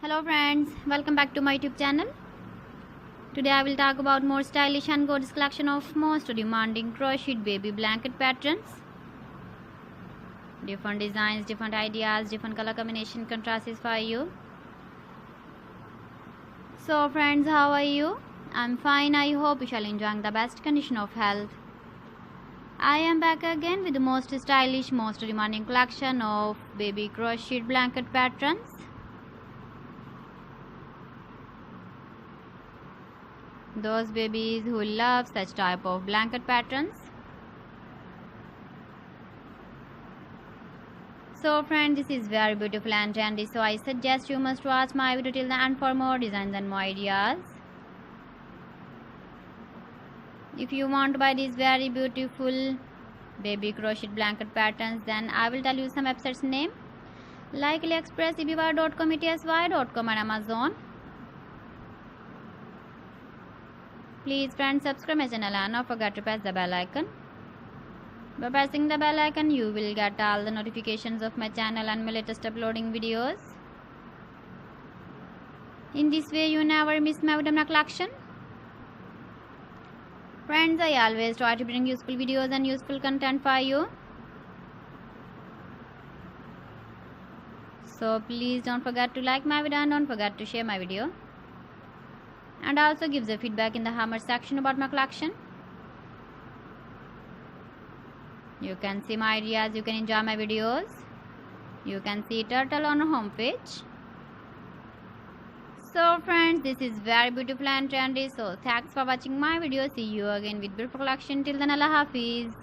Hello friends, welcome back to my YouTube channel. Today I will talk about more stylish and gorgeous collection of most demanding crocheted baby blanket patterns. Different designs, different ideas, different color combination contrasts for you. So friends, how are you? I'm fine. I hope you shall enjoy the best condition of health. I am back again with the most stylish, most demanding collection of baby crocheted blanket patterns. Those babies who love such type of blanket patterns. So friends, this is very beautiful and trendy, so I suggest you must watch my video till the end for more designs and more ideas. If you want to buy these very beautiful baby crocheted blanket patterns, then I will tell you some websites name like AliExpress, eBay.com, ETSY.com and Amazon. Please friends, subscribe my channel and don't forget to press the bell icon. By pressing the bell icon, you will get all the notifications of my channel and my latest uploading videos. In this way, you never miss my video collection. Friends, I always try to bring useful videos and useful content for you. So please don't forget to like my video and don't forget to share my video. And also give the feedback in the comment section about my collection. You can see my ideas, you can enjoy my videos. You can see turtle on our home page. So friends, this is very beautiful and trendy. So thanks for watching my video. See you again with beautiful collection. Till then, Allah Hafiz.